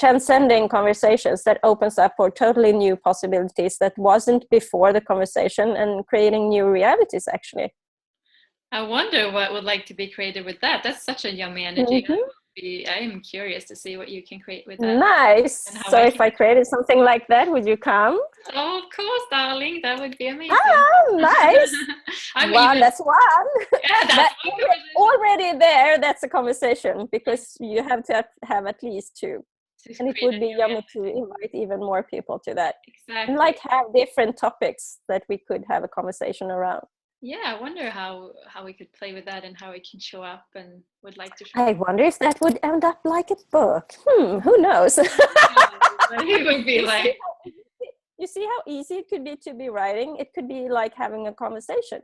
Speaker 2: transcending conversations that opens up for totally new possibilities that wasn't before the conversation, and creating new realities, actually.
Speaker 1: I wonder what would like to be created with that. That's such a yummy energy. I am curious to see what you can create with that.
Speaker 2: Nice. So if I created something like that, would you come?
Speaker 1: Oh, of course, darling. That would be amazing.
Speaker 2: Ah, nice. That's one.
Speaker 1: Yeah, that's
Speaker 2: already there. That's a conversation, because you have to have at least 2. And it would be yummy to invite even more people to that.
Speaker 1: Exactly.
Speaker 2: And like have different topics that we could have a conversation around.
Speaker 1: Yeah, I wonder how we could play with that and how it can show up, and would like to show
Speaker 2: I wonder if that would end up like a book. Who knows?
Speaker 1: It would be like...
Speaker 2: You see how easy it could be to be writing? It could be like having a conversation.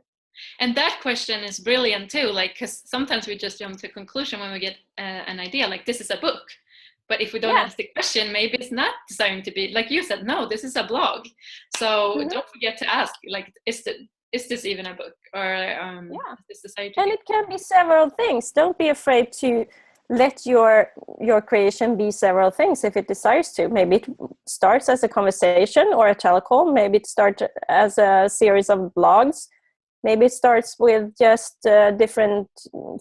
Speaker 1: And that question is brilliant too, like, because sometimes we just jump to a conclusion when we get an idea, like this is a book. But if we don't ask the question, maybe it's not designed to be, like you said, no, this is a blog. So don't forget to ask, like, is this even a book? Or is this decided to
Speaker 2: and it can be several things. Don't be afraid to let your creation be several things if it desires to. Maybe it starts as a conversation or a telecall. Maybe it starts as a series of blogs. Maybe it starts with just different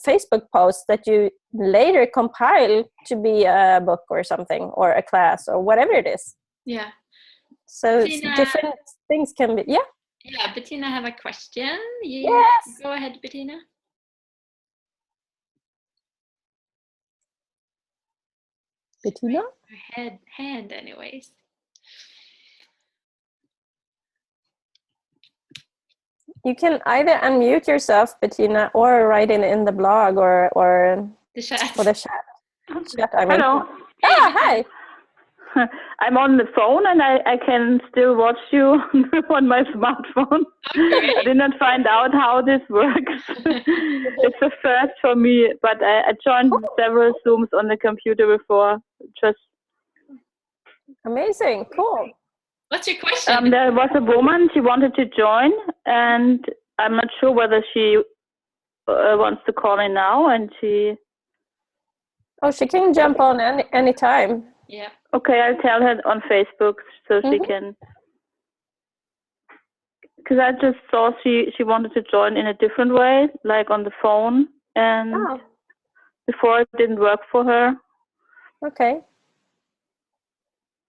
Speaker 2: Facebook posts that you later compile to be a book or something, or a class, or whatever it is.
Speaker 1: Yeah.
Speaker 2: So
Speaker 1: Bettina,
Speaker 2: different things can be,
Speaker 1: Yeah, Bettina, have a question.
Speaker 2: Yes.
Speaker 1: Go ahead, Bettina.
Speaker 2: Bettina?
Speaker 1: Her hand anyways.
Speaker 2: You can either unmute yourself, Bettina, or write it in the blog or
Speaker 1: the chat.
Speaker 2: Or the chat.
Speaker 3: Hello.
Speaker 2: Hi.
Speaker 3: I'm on the phone and I can still watch you on my smartphone.
Speaker 1: Okay.
Speaker 3: I did not find out how this works. It's a first for me, but I joined several Zooms on the computer before. Just
Speaker 2: amazing, cool.
Speaker 1: What's your question?
Speaker 3: There was a woman, she wanted to join, and I'm not sure whether she wants to call in now, and she
Speaker 2: can jump on any time.
Speaker 1: Yeah.
Speaker 3: Okay, I'll tell her on Facebook so she can. Because I just saw she wanted to join in a different way, like on the phone, and before it didn't work for her.
Speaker 2: Okay.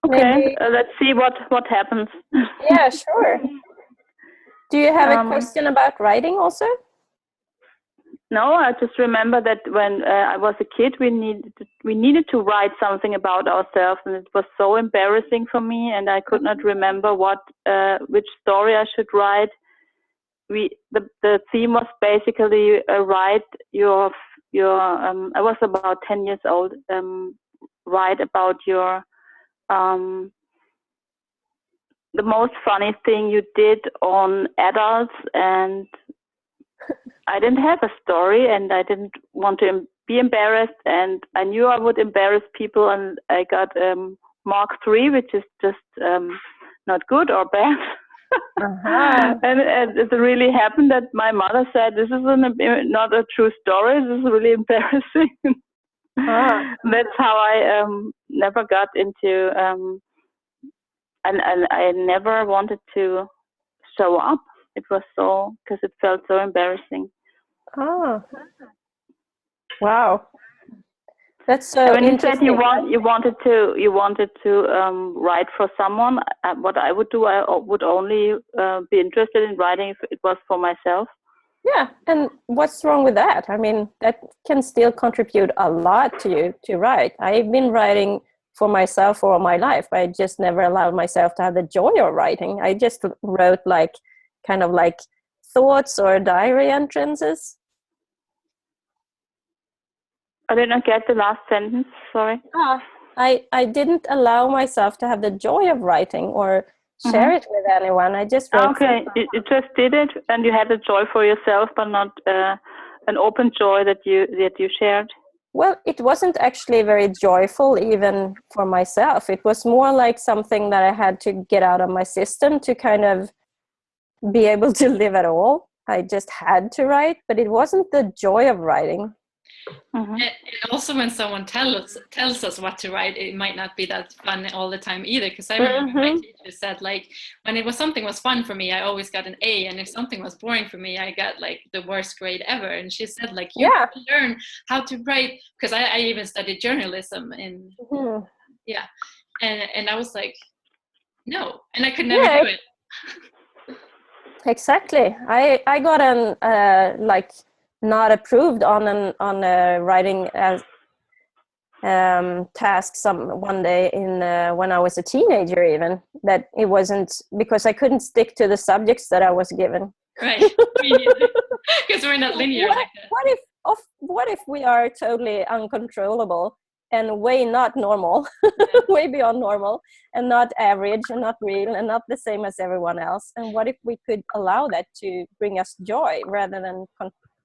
Speaker 3: Okay, let's see what happens.
Speaker 2: Yeah, sure. Do you have a question about writing also?
Speaker 3: No, I just remember that when I was a kid, we needed to write something about ourselves, and it was so embarrassing for me, and I could not remember which story I should write. The theme was basically write your I was about 10 years old. Write about your the most funny thing you did on adults, and I didn't have a story, and I didn't want to be embarrassed, and I knew I would embarrass people, and I got Mark 3, which is just not good or bad. And it really happened that my mother said, "This is not a true story. This is really embarrassing." That's how I never got into, and I never wanted to show up. It was because it felt so embarrassing.
Speaker 2: Wow, that's so
Speaker 3: when
Speaker 2: interesting.
Speaker 3: You said you wanted to write for someone, what I would do, I would only be interested in writing if it was for myself.
Speaker 2: Yeah, and what's wrong with that? I mean, that can still contribute a lot to you to write. I've been writing for myself all my life, but I just never allowed myself to have the joy of writing. I just wrote kind of like thoughts or diary entrances.
Speaker 3: I did not get the last sentence, sorry.
Speaker 2: I didn't allow myself to have the joy of writing or share it with anyone. I just wrote.
Speaker 3: Okay, you just did it, and you had the joy for yourself, but not an open joy that you shared.
Speaker 2: Well, it wasn't actually very joyful even for myself. It was more like something that I had to get out of my system to kind of be able to live at all. I just had to write, but it wasn't the joy of writing.
Speaker 1: And also when someone tells us what to write, it might not be that fun all the time either, because I remember my teacher said, like, when something was fun for me, I always got an A, and if something was boring for me, I got like the worst grade ever. And she said, like, you have to learn how to write, because I even studied journalism and and I was like, no, and I could never do it.
Speaker 2: Exactly. I got an not approved on a writing task one day when I was a teenager, even that it wasn't because I couldn't stick to the subjects that I was given.
Speaker 1: Right, because we're not linear like that.
Speaker 2: What if we are totally uncontrollable and way not normal, way beyond normal, and not average and not real and not the same as everyone else. And what if we could allow that to bring us joy rather than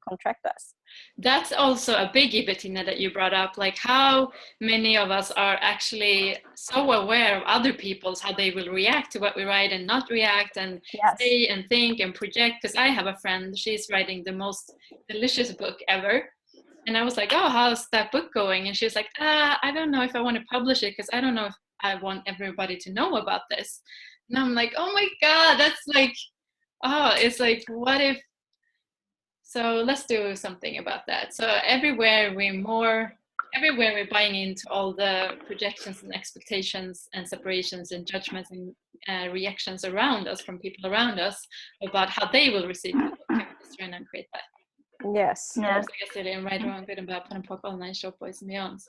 Speaker 2: contract us?
Speaker 1: That's also a biggie, Bettina, that you brought up. Like, how many of us are actually so aware of other people's, how they will react to what we write and not react, and say and think and project. Because I have a friend, she's writing the most delicious book ever. And I was like, oh, how's that book going? And she was like, I don't know if I want to publish it because I don't know if I want everybody to know about this. And I'm like, oh my God, that's like, oh, it's like, what if? So let's do something about that. So everywhere we're buying into all the projections and expectations and separations and judgments and reactions around us from people around us about how they will receive the book. Can we just try and create that?
Speaker 2: Yes.
Speaker 3: Yes.
Speaker 1: And right, wrong, good and bad, på den online shop boys and beyonds.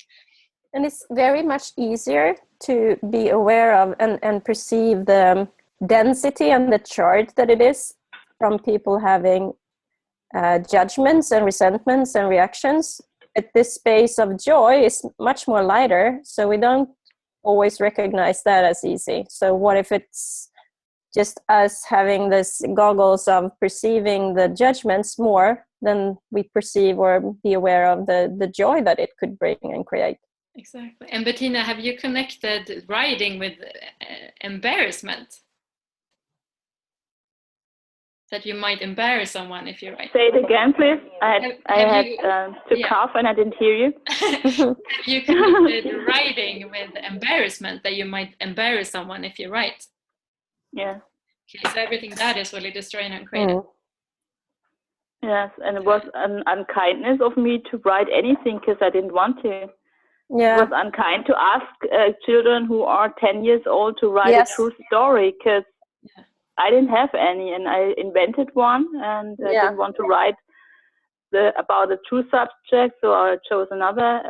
Speaker 2: And it's very much easier to be aware of and perceive the density and the charge that it is from people having judgments and resentments and reactions. But this space of joy is much more lighter, so we don't always recognize that as easy. So what if it's just us having this goggles of perceiving the judgments more than we perceive or be aware of the joy that it could bring and create.
Speaker 1: Exactly. And Bettina, have you connected writing with embarrassment? That you might embarrass someone if you write.
Speaker 3: Say it again, please. I had to cough and I didn't hear you.
Speaker 1: Have you connected writing with embarrassment, that you might embarrass someone if you write?
Speaker 3: Yeah.
Speaker 1: Okay, so everything that is really destroying and creating.
Speaker 3: Yes, and it was an unkindness of me to write anything because I didn't want to.
Speaker 2: Yeah.
Speaker 3: It was unkind to ask children who are 10 years old to write a true story because I didn't have any, and I invented one, and I didn't want to write about a true subject, so I chose another.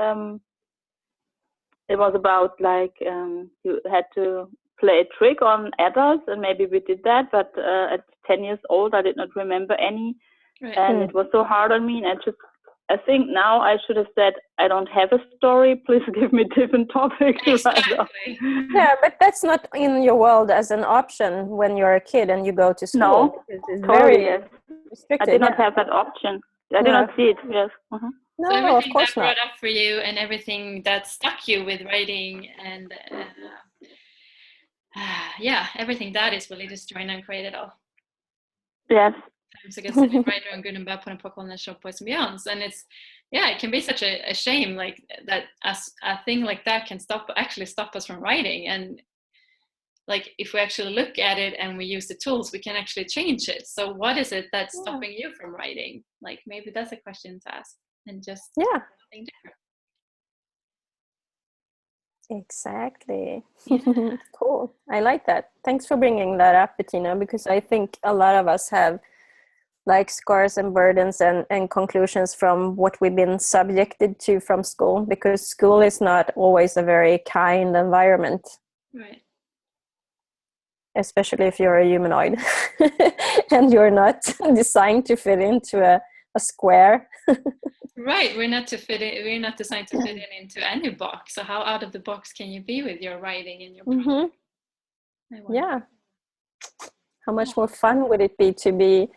Speaker 3: It was about you had to play a trick on adults, and maybe we did that, but at 10 years old I did not remember any. Right. And it was so hard on me, and I think now I should have said, I don't have a story, please give me different topics.
Speaker 1: Exactly.
Speaker 2: Yeah, but that's not in your world as an option when you're a kid and you go to school.
Speaker 3: No,
Speaker 2: it's
Speaker 3: totally,
Speaker 2: very restricted.
Speaker 3: I did not have that option. I did not see it, yes.
Speaker 2: No,
Speaker 1: so everything
Speaker 2: of course
Speaker 1: that brought
Speaker 2: not.
Speaker 1: up for you and everything that stuck you with writing and everything that is really destroying and create it all.
Speaker 3: Yes.
Speaker 1: So I guess sitting writer and good and bad på den pågående show boys and beyonds, and it's it can be such a shame like that a thing like that can stop us from writing. And like if we actually look at it and we use the tools, we can actually change it. So what is it that's stopping you from writing? Like maybe that's a question to ask, and just something different.
Speaker 2: Exactly. Cool. I like that. Thanks for bringing that up, Bettina, because I think a lot of us have like scars and burdens and conclusions from what we've been subjected to from school, because school is not always a very kind environment.
Speaker 1: Right.
Speaker 2: Especially if you're a humanoid and you're not designed to fit into a square.
Speaker 1: Right, we're not designed to fit into any box. So how out of the box can you be with your writing and your project?
Speaker 2: Yeah. How much more fun would it be to be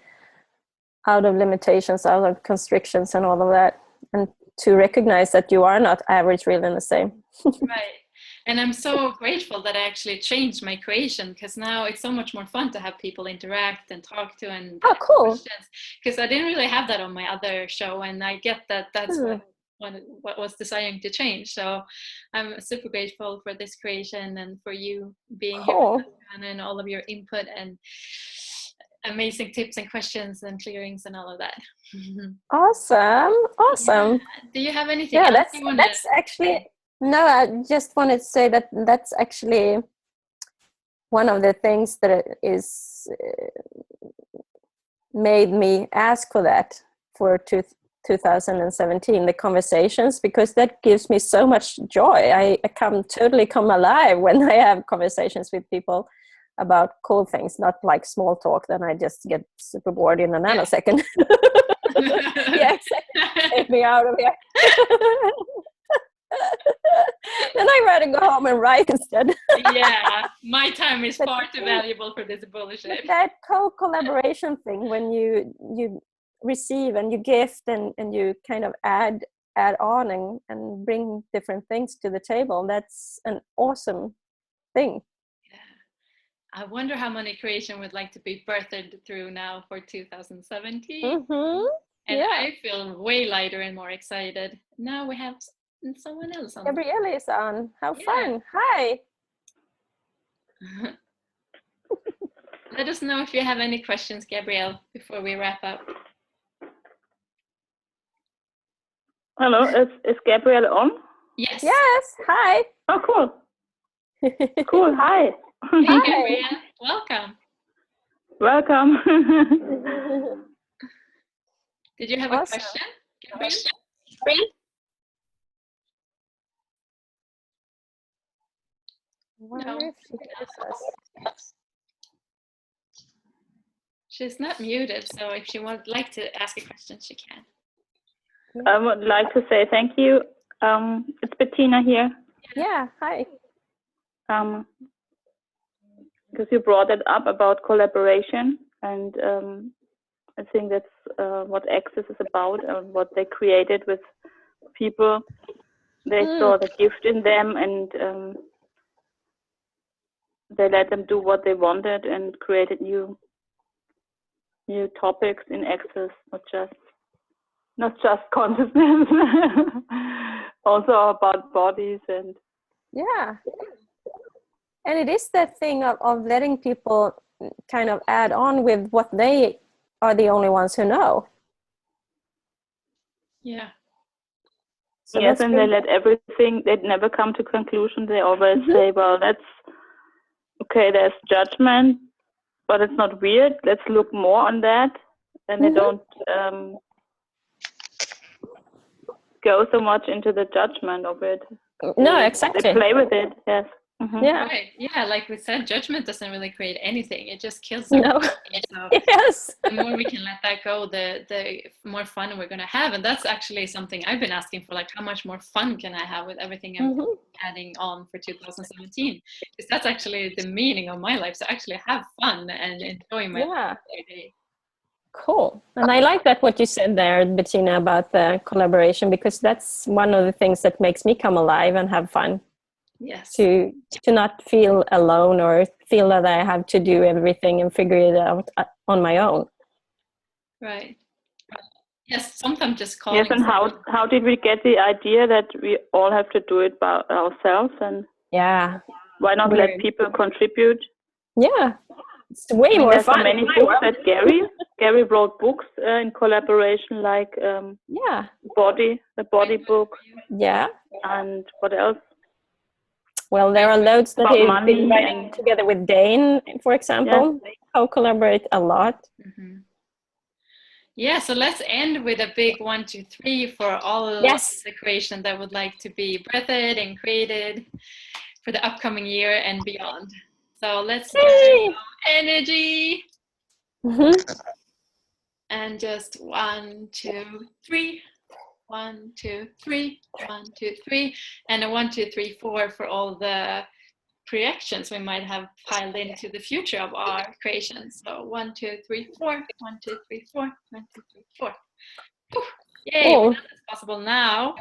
Speaker 2: out of limitations, out of constrictions and all of that, and to recognize that you are not average, real, and the same.
Speaker 1: Right. And I'm so grateful that I actually changed my creation, because now it's so much more fun to have people interact and talk to and
Speaker 2: cool.
Speaker 1: questions, because I didn't really have that on my other show, and I get that that's what was desiring to change. So I'm super grateful for this creation and for you being here with us, and all of your input and amazing tips and questions and clearings and all of that.
Speaker 2: Awesome.
Speaker 1: Yeah. Do you have anything else you want
Speaker 2: that's actually no, I just wanted to say that's actually one of the things that is made me ask for that for 2017, the conversations, because that gives me so much joy. I totally come alive when I have conversations with people about cool things, not like small talk. Then I just get super bored in a nanosecond. Yeah, exactly. Take me out of here. Then I'd rather go home and write instead.
Speaker 1: Yeah, my time is far too valuable for this bullshit.
Speaker 2: That co-collaboration thing, when you receive and you gift and you kind of add on and bring different things to the table, that's an awesome thing.
Speaker 1: I wonder how many creation would like to be birthed through now for 2017.
Speaker 2: Mm-hmm.
Speaker 1: And
Speaker 2: Yeah.
Speaker 1: I feel way lighter and more excited. Now we have someone else on.
Speaker 2: Gabrielle is on. How fun. Hi.
Speaker 1: Let us know if you have any questions, Gabrielle, before we wrap up.
Speaker 3: Hello, is Gabrielle on?
Speaker 1: Yes.
Speaker 2: Yes. Hi.
Speaker 3: Oh, cool. Cool. Hi.
Speaker 1: Hey,
Speaker 2: Hi.
Speaker 1: Gabrielle. Welcome.
Speaker 3: Welcome.
Speaker 1: Did you have
Speaker 2: Awesome.
Speaker 1: a question, Gabrielle?
Speaker 2: Wonder if she hears us.
Speaker 1: She's not muted, so if she would like to ask a question, she can.
Speaker 3: I would like to say thank you. It's Bettina here.
Speaker 2: Yeah. Hi.
Speaker 3: Because you brought it up about collaboration, and I think that's what Access is about, and what they created with people. They saw the gift in them, and they let them do what they wanted and created new topics in Access, not just consciousness, also about bodies and.
Speaker 2: Yeah. And it is that thing of letting people kind of add on with what they are the only ones who know.
Speaker 1: Yeah.
Speaker 2: So
Speaker 3: Yes, and they let everything, they never come to conclusion. They always say, well, that's okay, there's judgment, but it's not weird. Let's look more on that. And they don't go so much into the judgment of it.
Speaker 2: No, exactly.
Speaker 3: They play with it, yes. Mm-hmm.
Speaker 2: Yeah.
Speaker 1: Right. Yeah, like we said, judgment doesn't really create anything. It just kills
Speaker 2: No.
Speaker 1: everything. So
Speaker 2: Yes.
Speaker 1: the more we can let that go, the more fun we're going to have. And that's actually something I've been asking for, like, how much more fun can I have with everything I'm adding on for 2017? Because that's actually the meaning of my life. So actually have fun and enjoy my life every day.
Speaker 2: Cool. And I like that what you said there, Bettina, about the collaboration, because that's one of the things that makes me come alive and have fun.
Speaker 1: Yes.
Speaker 2: To not feel alone or feel that I have to do everything and figure it out on my own.
Speaker 1: Right. Yes, sometimes just calling.
Speaker 3: Yes, and how did we get the idea that we all have to do it by ourselves? And why not let people contribute?
Speaker 2: Yeah, it's way more fun.
Speaker 3: There's so many books that Gary wrote books in collaboration, like the body book.
Speaker 2: Yeah.
Speaker 3: And what else?
Speaker 2: Well, there are loads that he's been writing together with Dane, for example. Yeah. They co-collaborate a lot.
Speaker 1: Mm-hmm. Yeah, so let's end with a big 1, 2, 3 for all of the creation that would like to be birthed and created for the upcoming year and beyond. So let's do energy. And just 1, 2, 3. 1, 2, 3. 1, 2, 3. And a 1, 2, 3, 4 for all the projections we might have piled into the future of our creations. So 1, 2, 3, 4. 1, 2, 3, 4. 1, 2, 3, 4. Yay, we know that's possible now.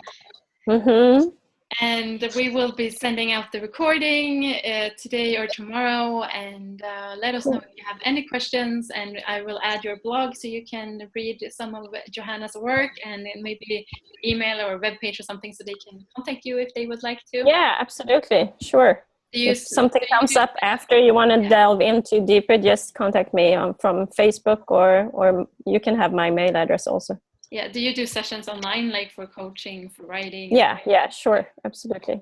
Speaker 1: And we will be sending out the recording today or tomorrow, and let us know if you have any questions, and I will add your blog so you can read some of Johanna's work, and maybe email or a web page or something so they can contact you if they would like to.
Speaker 2: Yeah, absolutely. Sure. If something comes up after you want to delve into deeper, just contact me from Facebook, or you can have my mail address also.
Speaker 1: Yeah, do you do sessions online, like for coaching, for writing?
Speaker 2: Yeah, sure, absolutely.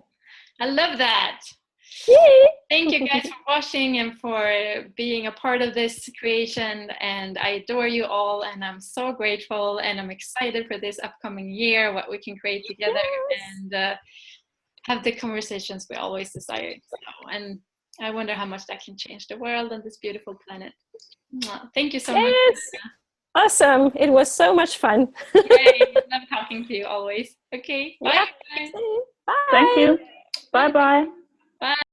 Speaker 1: I love that.
Speaker 2: Yay!
Speaker 1: Thank you guys for watching and for being a part of this creation, and I adore you all, and I'm so grateful, and I'm excited for this upcoming year, what we can create together, and have the conversations we always desired. So, and I wonder how much that can change the world and this beautiful planet. Thank you so much.
Speaker 2: Awesome. It was so much fun.
Speaker 1: Great. Love talking to you always. Okay. Bye.
Speaker 2: Yeah.
Speaker 1: Bye.
Speaker 2: Bye.
Speaker 3: Thank you. Bye bye.
Speaker 1: Bye.